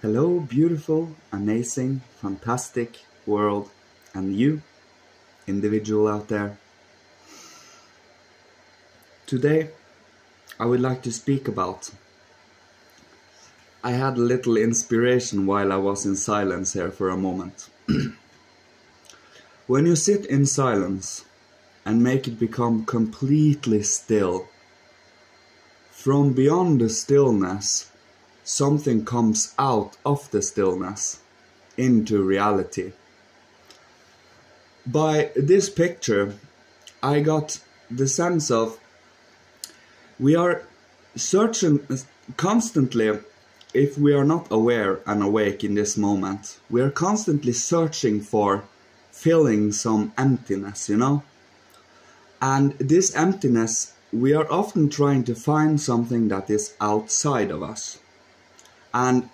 Hello, beautiful, amazing, fantastic world, and you, individual out there. Today, I would like to speak about. I had a little inspiration while I was in silence here for a moment. When you sit in silence and make it become completely still, from beyond the stillness, something comes out of the stillness into reality. By this picture, I got the sense of we are searching constantly. If we are not aware and awake in this moment, we are constantly searching for filling some emptiness, And this emptiness, we are often trying to find something that is outside of us. And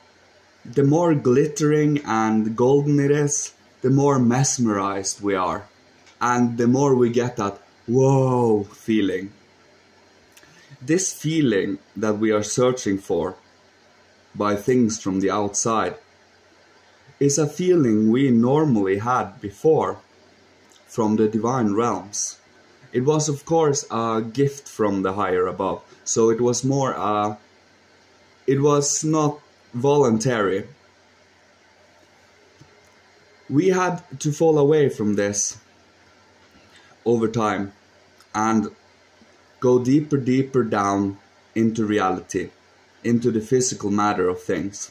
the more glittering and golden it is, the more mesmerized we are. And the more we get that whoa feeling. This feeling that we are searching for by things from the outside is a feeling we normally had before from the divine realms. It was of course a gift from the higher above, so it was it was not voluntary. We had to fall away from this over time and go deeper down into reality, into the physical matter of things,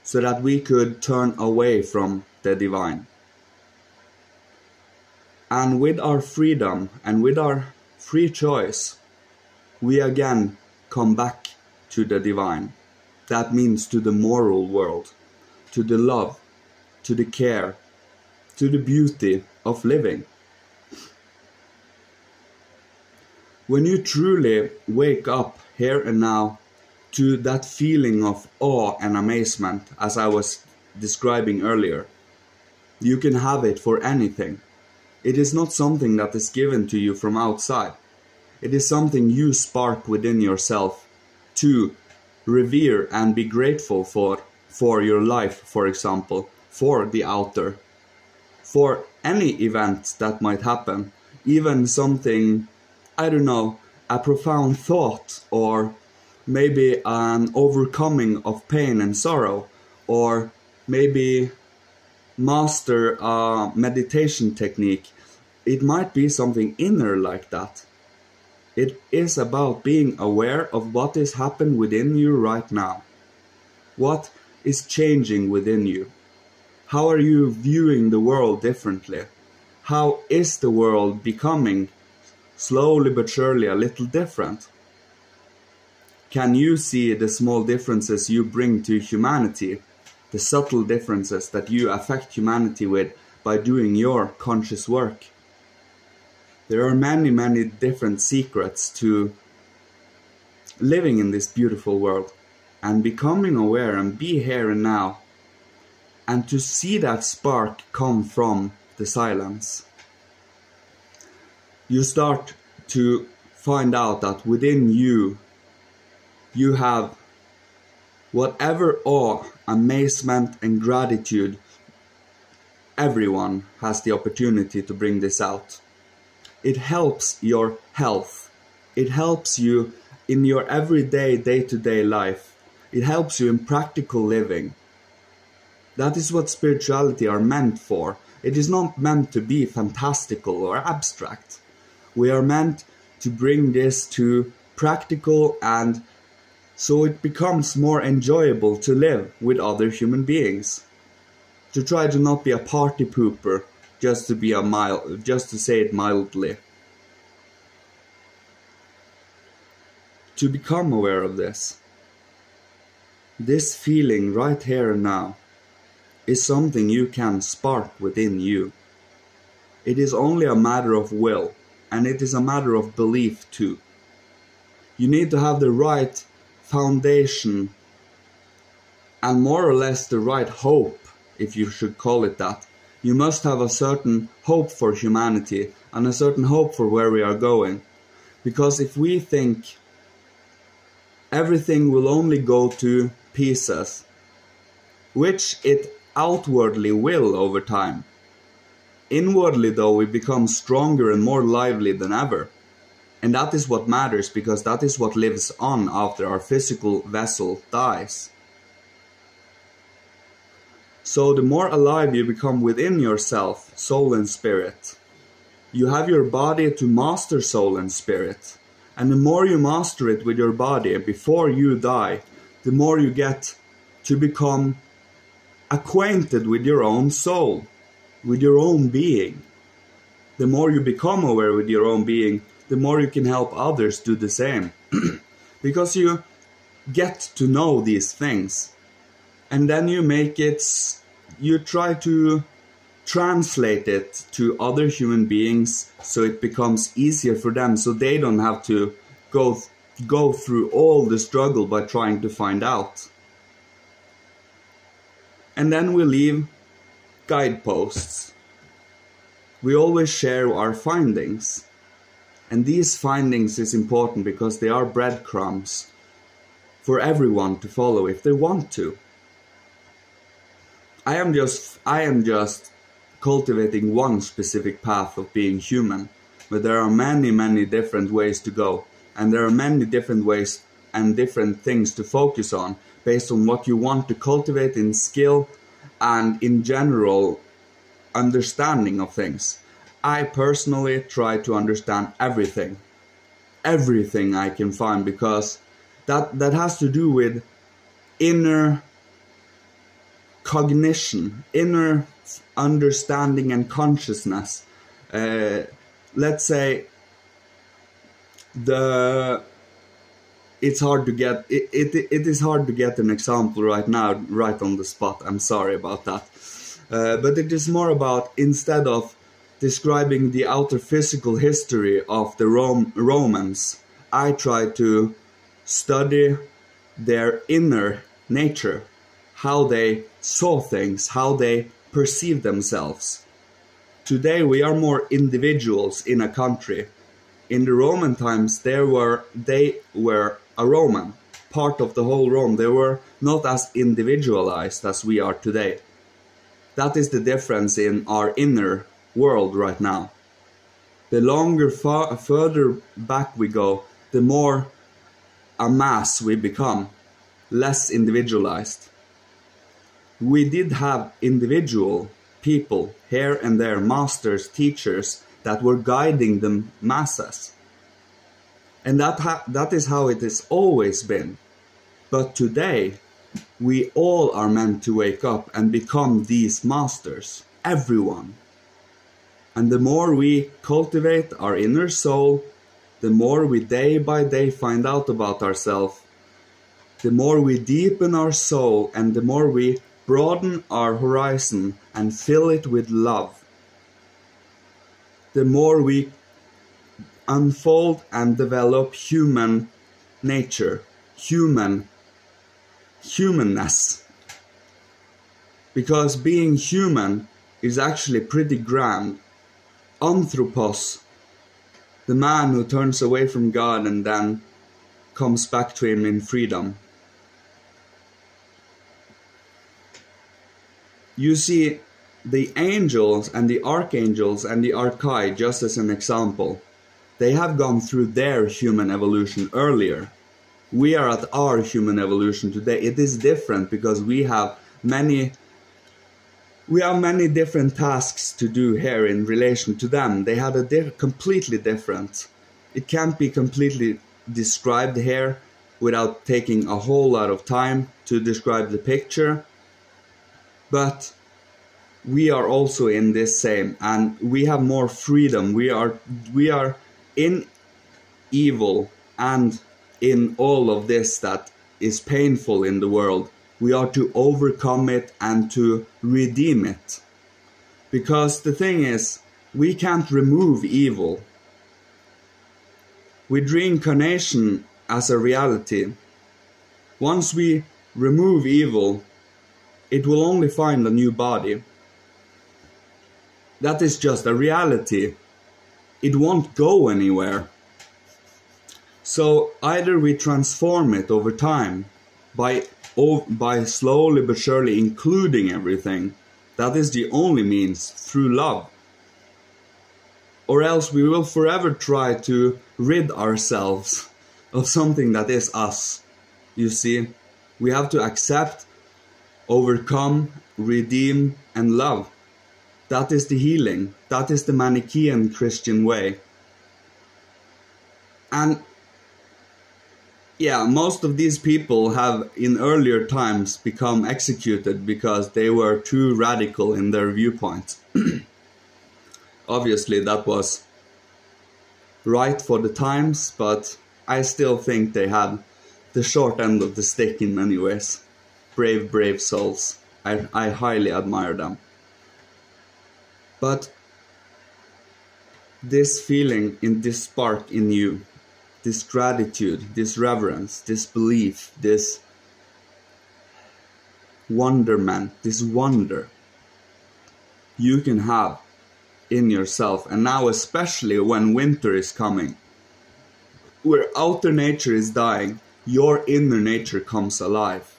so that we could turn away from the divine. And with our freedom and with our free choice, we again come back to the divine. That means to the moral world, to the love, to the care, to the beauty of living. When you truly wake up here and now to that feeling of awe and amazement, as I was describing earlier, you can have it for anything. It is not something that is given to you from outside. It is something you spark within yourself to revere and be grateful for your life, for example, for the outer, for any event that might happen, even something, I don't know, a profound thought, or maybe an overcoming of pain and sorrow, or maybe master a meditation technique. It might be something inner like that. It is about being aware of what is happening within you right now. What is changing within you? How are you viewing the world differently? How is the world becoming, slowly but surely, a little different? Can you see the small differences you bring to humanity? The subtle differences that you affect humanity with by doing your conscious work? There are many different secrets to living in this beautiful world and becoming aware and be here and now, and to see that spark come from the silence. You start to find out that within you, you have whatever awe, amazement and gratitude. Everyone has the opportunity to bring this out. It helps your health. It helps you in your everyday, day-to-day life. It helps you in practical living. That is what spirituality are meant for. It is not meant to be fantastical or abstract. We are meant to bring this to practical, and so it becomes more enjoyable to live with other human beings. To try to not be a party pooper, just to say it mildly. To become aware of this. This feeling right here and now is something you can spark within you. It is only a matter of will, and it is a matter of belief too. You need to have the right foundation and more or less the right hope, if you should call it that. You must have a certain hope for humanity and a certain hope for where we are going. Because if we think everything will only go to pieces, which it outwardly will over time. Inwardly, though, we become stronger and more lively than ever. And that is what matters, because that is what lives on after our physical vessel dies. So the more alive you become within yourself, soul and spirit, you have your body to master soul and spirit. And the more you master it with your body before you die, the more you get to become acquainted with your own soul, with your own being. The more you become aware with your own being, the more you can help others do the same. Because you get to know these things. And then you try to translate it to other human beings so it becomes easier for them, so they don't have to go through all the struggle by trying to find out. And then we leave guideposts. We always share our findings. And these findings is important because they are breadcrumbs for everyone to follow if they want to. I am just cultivating one specific path of being human, but there are many different ways to go, and there are many different ways and different things to focus on based on what you want to cultivate in skill and in general understanding of things. I personally try to understand everything I can find, because that has to do with inner cognition, inner understanding and consciousness. Let's say it's hard to get it is hard to get an example right now, right on the spot. I'm sorry about that. But it is more about, instead of describing the outer physical history of the Romans, I try to study their inner nature, how they saw things, how they perceive themselves. Today we are more individuals in a country. In the Roman times they were a Roman, part of the whole Rome. They were not as individualized as we are today. That is the difference in our inner world right now. The longer further back we go, the more a mass we become, less individualized. We did have individual people here and there, masters, teachers, that were guiding the masses. And that is how it has always been. But today, we all are meant to wake up and become these masters, everyone. And the more we cultivate our inner soul, the more we day by day find out about ourselves, the more we deepen our soul, and the more we broaden our horizon and fill it with love, the more we unfold and develop human nature, humanness. Because being human is actually pretty grand. Anthropos, the man who turns away from God and then comes back to him in freedom. You see, the angels and the archangels and the archai, just as an example, they have gone through their human evolution earlier. We are at our human evolution today. It is different because we have many different tasks to do here in relation to them. They had a completely different. It can't be completely described here without taking a whole lot of time to describe the picture. But we are also in this same, and we have more freedom. We are in evil and in all of this that is painful in the world. We are to overcome it and to redeem it. Because the thing is, we can't remove evil. With reincarnation as a reality, once we remove evil, it will only find a new body. That is just a reality. It won't go anywhere. So either we transform it over time, by slowly but surely including everything. That is the only means, through love. Or else we will forever try to rid ourselves of something that is us. You see, we have to accept, overcome, redeem, and love. That is the healing. That is the Manichaean Christian way. And yeah, most of these people have in earlier times become executed because they were too radical in their viewpoints. Obviously that was right for the times, but I still think they had the short end of the stick in many ways. Brave, brave souls. I highly admire them. But this feeling, in this spark in you, this gratitude, this reverence, this belief, this wonderment, this wonder you can have in yourself. And now especially when winter is coming, where outer nature is dying, your inner nature comes alive.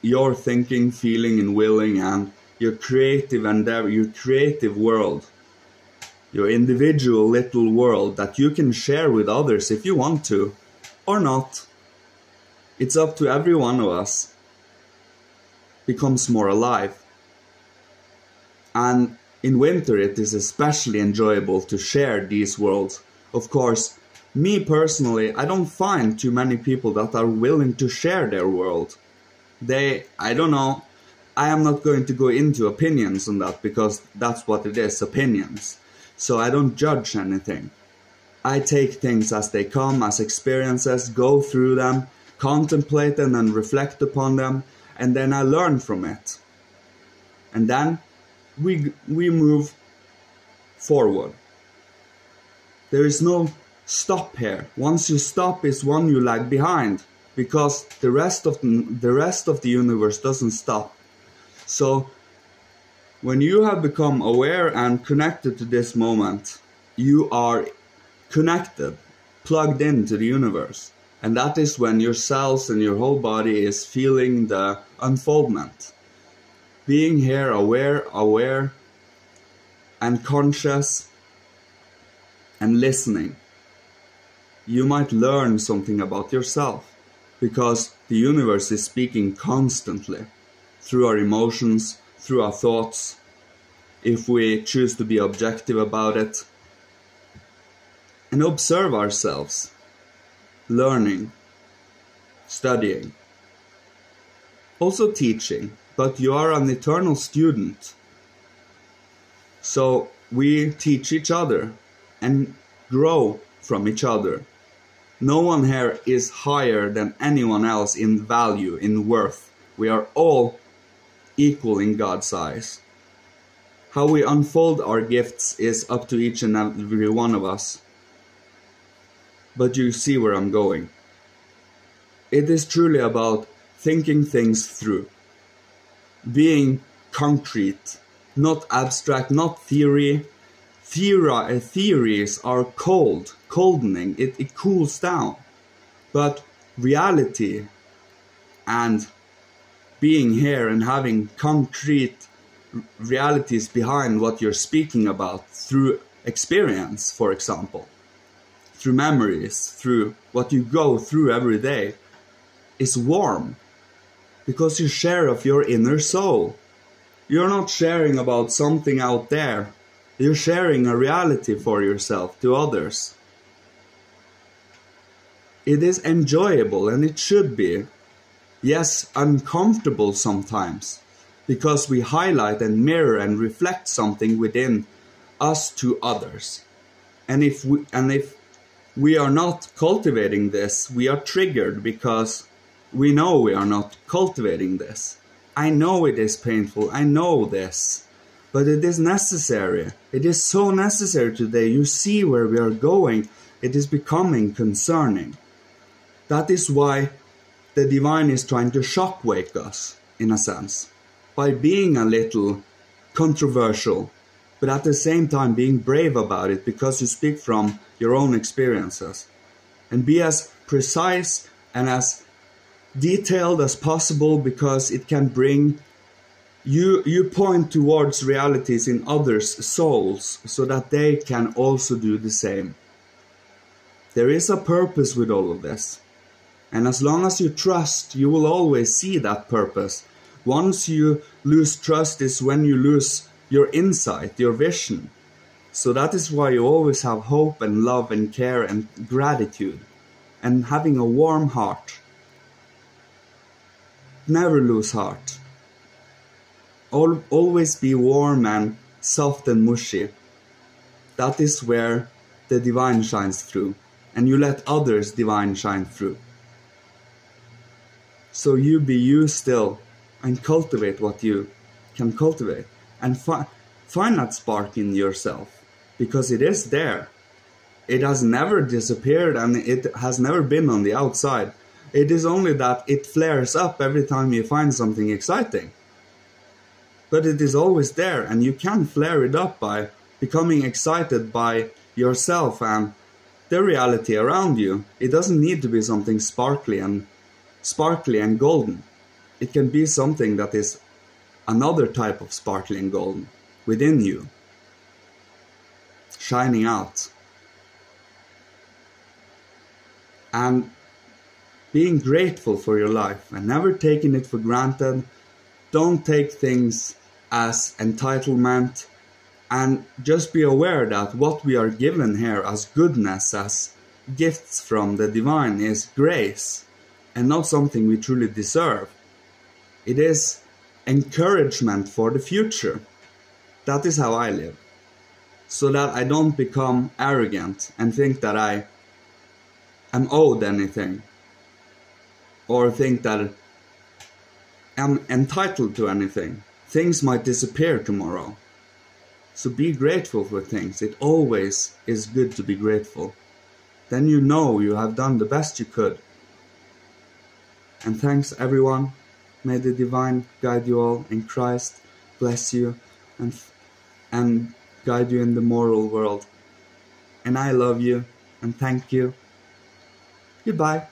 Your thinking, feeling and willing, and your creative endeavor, your creative world, your individual little world that you can share with others if you want to, or not. It's up to every one of us. Becomes more alive. And in winter it is especially enjoyable to share these worlds. Of course, me personally, I don't find too many people that are willing to share their world. I don't know, I am not going to go into opinions on that because that's what it is, opinions. So I don't judge anything. I take things as they come, as experiences, go through them, contemplate them and reflect upon them, and then I learn from it. And then we move forward. There is no stop here. Once you stop is one you lag behind, because the rest of the universe doesn't stop. So when you have become aware and connected to this moment, you are connected, plugged into the universe. And that is when your cells and your whole body is feeling the unfoldment. Being here aware and conscious and listening. You might learn something about yourself, because the universe is speaking constantly through our emotions, through our thoughts, if we choose to be objective about it, and observe ourselves, learning, studying, also teaching, but you are an eternal student. So we teach each other and grow from each other. No one here is higher than anyone else in value, in worth. We are all equal in God's eyes. How we unfold our gifts is up to each and every one of us. But you see where I'm going. It is truly about thinking things through. Being concrete, not abstract, not theory. Theories are coldening, it cools down. But reality and being here and having concrete realities behind what you're speaking about through experience, for example, through memories, through what you go through every day, is warm because you share of your inner soul. You're not sharing about something out there. You're sharing a reality for yourself to others. It is enjoyable, and it should be. Yes, uncomfortable sometimes, because we highlight and mirror and reflect something within us to others. And if we are not cultivating this, we are triggered because we know we are not cultivating this. I know it is painful, I know this. But it is necessary. It is so necessary today. You see where we are going. It is becoming concerning. That is why the divine is trying to shockwake us, in a sense, by being a little controversial, but at the same time being brave about it because you speak from your own experiences. And be as precise and as detailed as possible because it can bring you point towards realities in others' souls so that they can also do the same. There is a purpose with all of this. And as long as you trust, you will always see that purpose. Once you lose trust is when you lose your insight, your vision. So that is why you always have hope and love and care and gratitude and having a warm heart. Never lose heart. Always be warm and soft and mushy. That is where the divine shines through. And you let others' divine shine through. So you be you still and cultivate what you can cultivate. And find that spark in yourself. Because it is there. It has never disappeared and it has never been on the outside. It is only that it flares up every time you find something exciting. But it is always there, and you can flare it up by becoming excited by yourself and the reality around you. It doesn't need to be something sparkly and golden. It can be something that is another type of sparkly and golden within you, shining out. And being grateful for your life and never taking it for granted. Don't take things as entitlement, and just be aware that what we are given here as goodness, as gifts from the divine, is grace and not something we truly deserve. It is encouragement for the future. That is how I live. So that I don't become arrogant and think that I am owed anything, or think that I'm entitled to anything. Things might disappear tomorrow. So be grateful for things. It always is good to be grateful. Then you know you have done the best you could. And thanks everyone. May the divine guide you all in Christ, bless you and guide you in the moral world. And I love you and thank you. Goodbye.